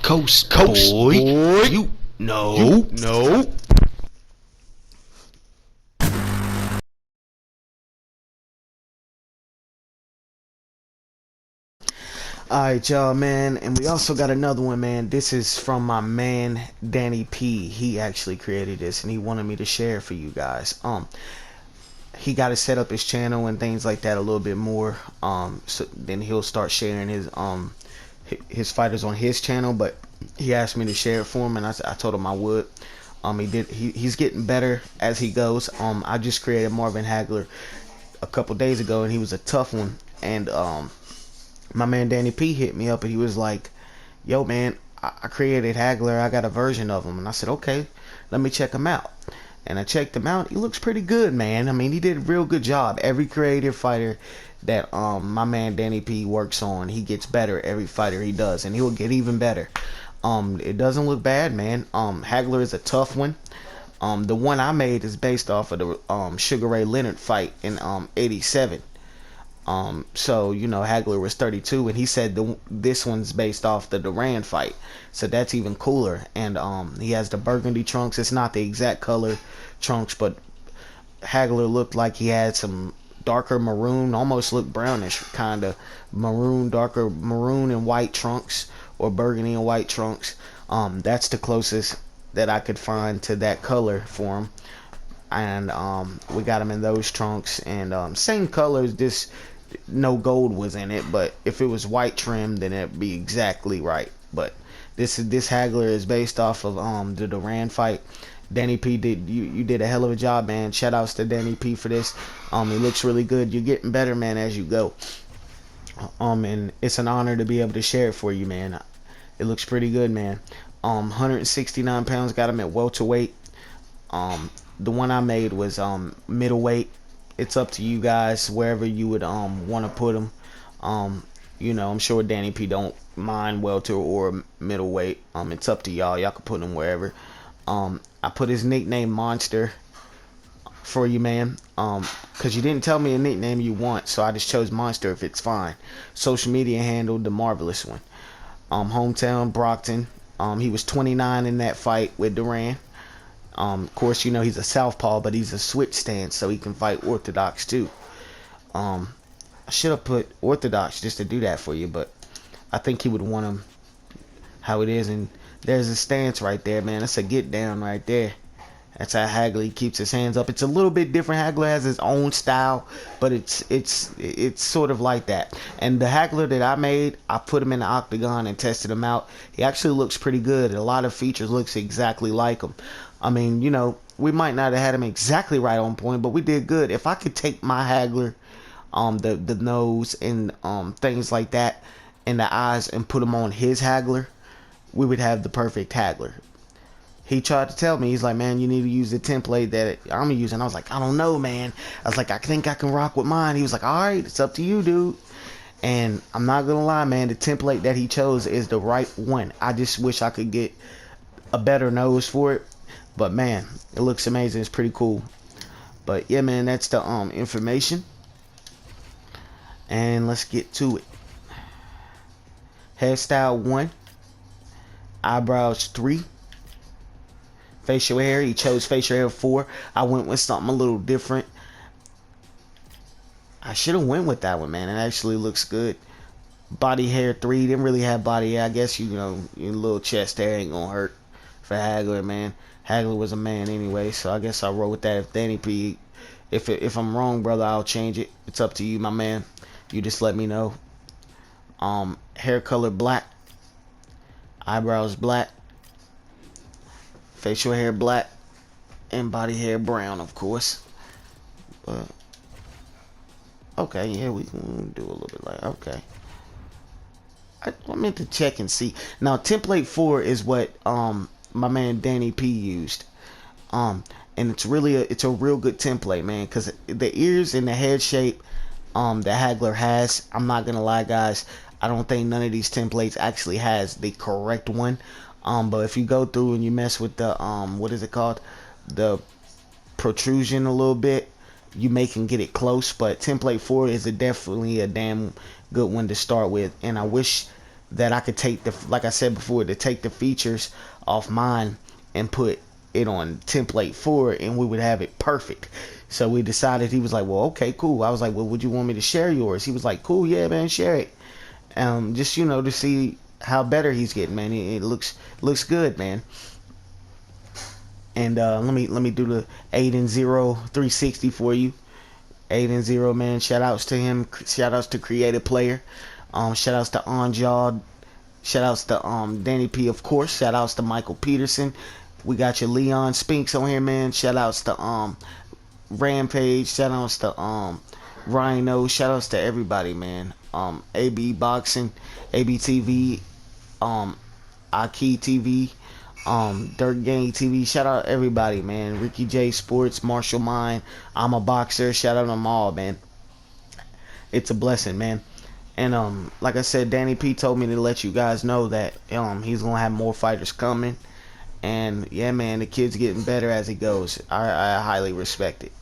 Coast boy. You know. Alright, y'all, man, and we also got another one, man. This is from my man Danny P. He actually created this, and he wanted me to share it for you guys. He got to set up his channel and things like that a little bit more. So then he'll start sharing his fighters on his channel. But he asked me to share it for him, and I told him I would. He's getting better as he goes. I just created Marvin Hagler a couple days ago, and he was a tough one. And my man Danny P hit me up, and he was like, yo, man, I created Hagler. I got a version of him. And I said, okay, let me check him out. And I checked him out. He looks pretty good, man. I mean, he did a real good job. Every creative fighter that my man Danny P works on, he gets better every fighter he does, and he'll get even better. It doesn't look bad, man. Hagler is a tough one. The one I made is based off of the Sugar Ray Leonard fight in '87. So you know, Hagler was 32, and he said this one's based off the Duran fight, so that's even cooler. And he has the burgundy trunks. It's not the exact color trunks, but Hagler looked like he had some darker maroon, almost looked brownish, kind of maroon, darker maroon and white trunks, or burgundy and white trunks. That's the closest that I could find to that color for him. And we got him in those trunks, and same colors, just no gold was in it. But if it was white trim, then it'd be exactly right. But this Hagler is based off of the Duran fight. Danny P you did a hell of a job, man. Shout outs to Danny P for this. It looks really good. You're getting better, man, as you go. And it's an honor to be able to share it for you, man. It looks pretty good, man. 169 pounds, got him at welterweight. The one I made was middleweight. It's up to you guys wherever you would want to put him. You know, I'm sure Danny P don't mind welter or middleweight. It's up to y'all. Y'all can put him wherever. I put his nickname Monster for you, man. Cause you didn't tell me a nickname you want, so I just chose Monster if it's fine. Social media handle the Marvelous one. Hometown Brockton. He was 29 in that fight with Duran. Of course, you know he's a southpaw, but he's a switch stance, so he can fight orthodox too. I should have put orthodox just to do that for you, but I think he would want him how it is. And there's a stance right there, man. That's a get down right there. That's how Hagler keeps his hands up. It's a little bit different. Hagler has his own style, but it's sort of like that. And the Hagler that I made, I put him in the octagon and tested him out. He actually looks pretty good. A lot of features looks exactly like him. I mean, you know, we might not have had him exactly right on point, but we did good. If I could take my Hagler, the nose and things like that, and the eyes, and put them on his Hagler, we would have the perfect Hagler. He tried to tell me, he's like, man, you need to use the template that I'm using. I was like, I don't know, man. I was like, I think I can rock with mine. He was like, all right, it's up to you, dude. And I'm not gonna lie, man, the template that he chose is the right one. I just wish I could get a better nose for it. But man, it looks amazing. It's pretty cool. But yeah, man, that's the information. And let's get to it. Hairstyle 1, eyebrows 3, facial hair. He chose facial hair 4. I went with something a little different. I should have went with that one, man. It actually looks good. Body hair 3. Didn't really have body hair. I guess you know your little chest hair ain't gonna hurt for Hagler, man. Hagler was a man anyway, so I guess I'll roll with that. If Danny P, if I'm wrong, brother, I'll change it. It's up to you, my man. You just let me know. Hair color black, eyebrows black, facial hair black, and body hair brown, of course. But okay, yeah, we can do a little bit like okay. I meant to check and see. Now, template 4 is what my man Danny P used. And it's really it's a real good template, man, because the ears and the head shape that Hagler has, I'm not gonna lie, guys, I don't think none of these templates actually has the correct one. But if you go through and you mess with the what is it called, the protrusion a little bit, you may can get it close. But template 4 is definitely a damn good one to start with, and I wish that I could take the, like I said before, to take the features off mine and put it on template 4, and we would have it perfect. So we decided, he was like, well, okay, cool. I was like, well, would you want me to share yours? He was like, cool, yeah, man, share it. Just, you know, to see how better he's getting, man. It looks good, man. And let me do the 8-0 360 for you. 8-0, man. Shout outs to him. Shout outs to Creative Player. Shout outs to Anjad. Shout outs to Danny P, of course. Shout outs to Michael Peterson. We got your Leon Spinks on here, man. Shout outs to Rampage. Shout outs to Rhino. Shout outs to everybody, man. AB Boxing, AB TV, Aki TV, Dirt Gang TV. Shout out everybody, man. Ricky J Sports, Marshall Mine, I'm a Boxer. Shout out them all, man. It's a blessing, man. And like I said, Danny P told me to let you guys know that he's gonna have more fighters coming. And yeah, man, the kid's getting better as he goes. I highly respect it.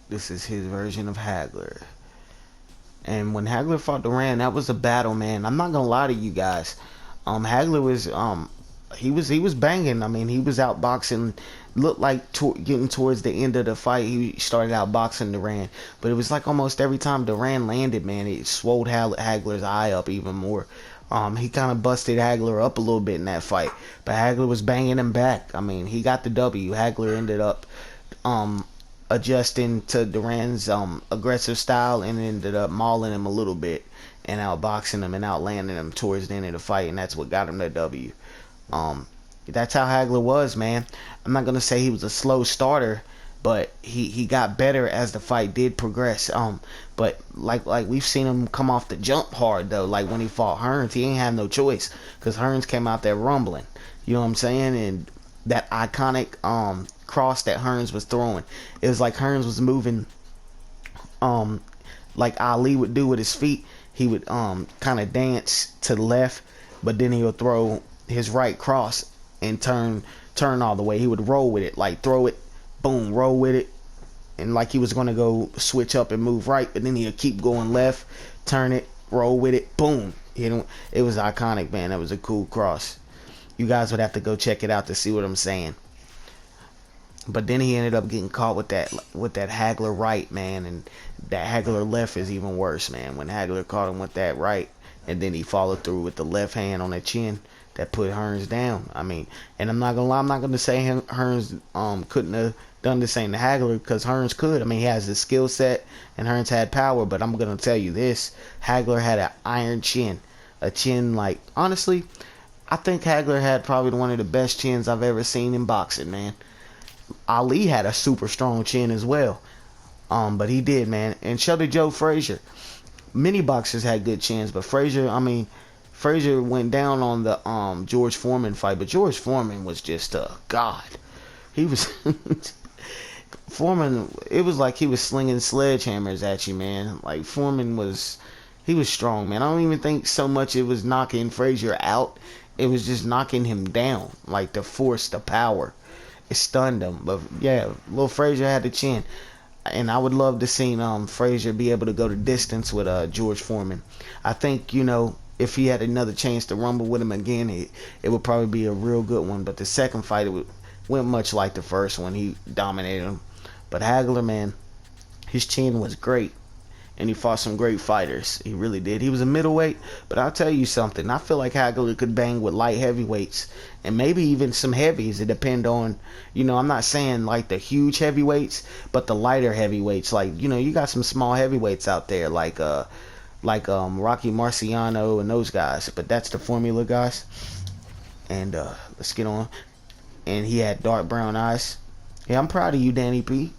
This is his version of Hagler. And when Hagler fought Duran, that was a battle, man. I'm not gonna lie to you guys. Hagler was he was banging. I mean, he was outboxing. Looked like getting towards the end of the fight, he started outboxing Duran. But it was like almost every time Duran landed, man, it swelled Hagler's eye up even more. He kind of busted Hagler up a little bit in that fight, but Hagler was banging him back. I mean, he got the W. Hagler ended up adjusting to Duran's aggressive style and ended up mauling him a little bit and outboxing him and outlanding him towards the end of the fight, and that's what got him the W. That's how Hagler was, man. I'm not gonna say he was a slow starter, but he got better as the fight did progress. But like we've seen him come off the jump hard though. Like when he fought Hearns, he ain't have no choice because Hearns came out there rumbling. You know what I'm saying? And that iconic cross that Hearns was throwing, it was like Hearns was moving like Ali would do with his feet. He would kind of dance to the left, but then he would throw his right cross and turn all the way. He would roll with it, like throw it, boom, roll with it, and like he was going to go switch up and move right, but then he'd keep going left, turn it, roll with it, boom. It was iconic, man. That was a cool cross. You guys would have to go check it out to see what I'm saying. But then he ended up getting caught with that Hagler right, man, and that Hagler left is even worse, man. When Hagler caught him with that right, and then he followed through with the left hand on the chin, that put Hearns down. I mean, and I'm not gonna lie, I'm not gonna say Hearns couldn't have done the same to Hagler, because Hearns could. I mean, he has the skill set, and Hearns had power. But I'm gonna tell you this: Hagler had an iron chin, a chin like, honestly, I think Hagler had probably one of the best chins I've ever seen in boxing, man. Ali had a super strong chin as well, but he did, man. And Shelby Joe Frazier, many boxers had good chins, but Frazier, I mean, Frazier went down on the George Foreman fight, but George Foreman was just a god. He was Foreman. It was like he was slinging sledgehammers at you, man. Like Foreman was, he was strong, man. I don't even think so much it was knocking Frazier out. It was just knocking him down, like the force, the power. It stunned him. But yeah, little Frazier had the chin, and I would love to see Frazier be able to go the distance with George Foreman. I think, you know, if he had another chance to rumble with him again, it would probably be a real good one. But the second fight, went much like the first one. He dominated him. But Hagler, man, his chin was great, and he fought some great fighters. He really did. He was a middleweight, but I'll tell you something. I feel like Hagler could bang with light heavyweights and maybe even some heavies. It depend on, you know, I'm not saying like the huge heavyweights, but the lighter heavyweights. Like, you know, you got some small heavyweights out there like Rocky Marciano and those guys. But that's the formula, guys. And let's get on. And he had dark brown eyes. Yeah, I'm proud of you, Danny P.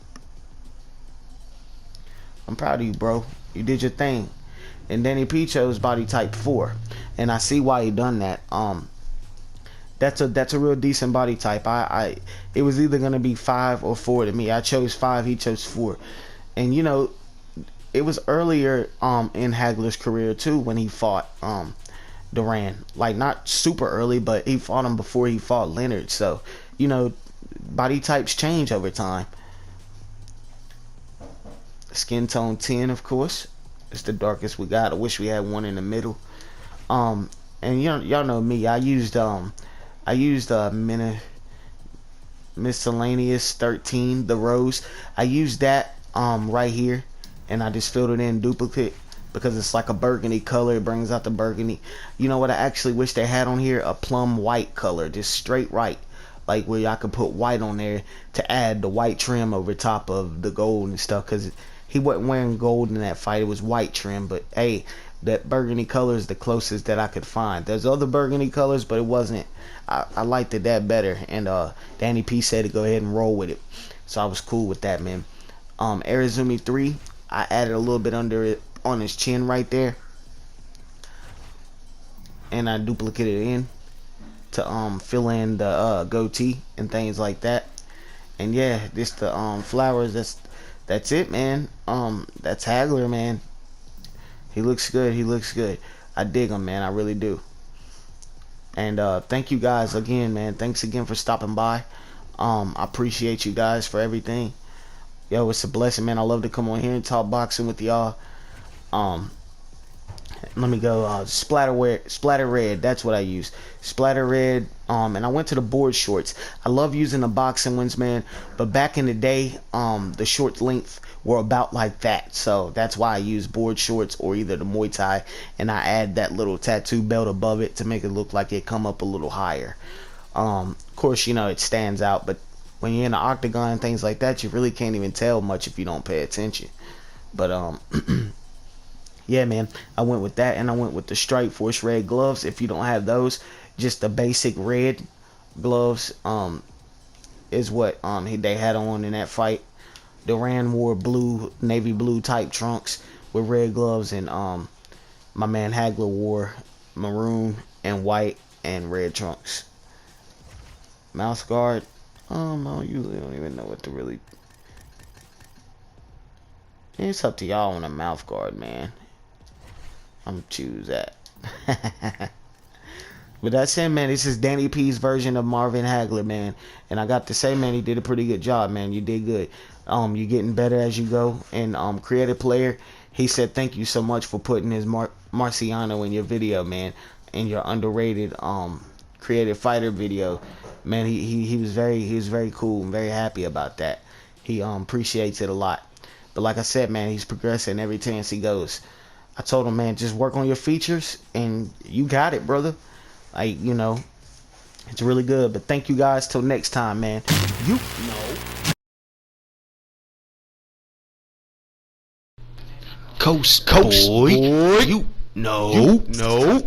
I'm proud of you, bro. You did your thing. And Danny P chose body type 4, and I see why he done that. That's a real decent body type. It was either gonna be 5 or 4 to me. I chose 5. He chose 4. And you know, it was earlier in Hagler's career too when he fought Duran. Like, not super early, but he fought him before he fought Leonard. So, you know, body types change over time. Skin tone 10, of course. It's the darkest we got. I wish we had one in the middle. And y'all know me. I used miscellaneous 13, the rose. I used that right here, and I just filled it in duplicate because it's like a burgundy color. It brings out the burgundy. You know what I actually wish they had on here? A plum white color, just straight white, like where I could put white on there to add the white trim over top of the gold and stuff, because he wasn't wearing gold in that fight. It was white trim. But hey, that burgundy color is the closest that I could find. There's other burgundy colors, but it wasn't. I liked it that better, and Danny P said to go ahead and roll with it, so I was cool with that, man. Arizumi 3, I added a little bit under it on his chin right there, and I duplicated it in to fill in the goatee and things like that. And yeah, this the flowers. That's it, man. That's Hagler, man. He looks good. He looks good. I dig him, man. I really do. And thank you guys again, man. Thanks again for stopping by. I appreciate you guys for everything. Yo, it's a blessing, man. I love to come on here and talk boxing with y'all. Let me go. Splatter red. That's what I use. Splatter red. And I went to the board shorts. I love using the boxing ones, man. But back in the day, the short length were about like that. So that's why I use board shorts or either the Muay Thai, and I add that little tattoo belt above it to make it look like it come up a little higher. Of course, you know, it stands out, but when you're in the octagon and things like that, you really can't even tell much if you don't pay attention. But yeah, man, I went with that, and I went with the Strike Force red gloves. If you don't have those, just the basic red gloves is what they had on in that fight. Duran wore blue, navy blue type trunks with red gloves, and my man Hagler wore maroon and white and red trunks. Mouth guard, I usually don't even know what to really. It's up to y'all on a mouth guard, man. I'm gonna choose that. But that's it, man. This is Danny P's version of Marvin Hagler, man. And I got to say, man, he did a pretty good job, man. You did good. You're getting better as you go. And Creative Player, he said thank you so much for putting his Marciano in your video, man. In your underrated creative fighter video, man. He was very cool and very happy about that. He appreciates it a lot. But like I said, man, he's progressing every chance he goes. I told him, man, just work on your features and you got it, brother. Like, you know, it's really good. But thank you guys till next time, man. You know. Coast boy. You know.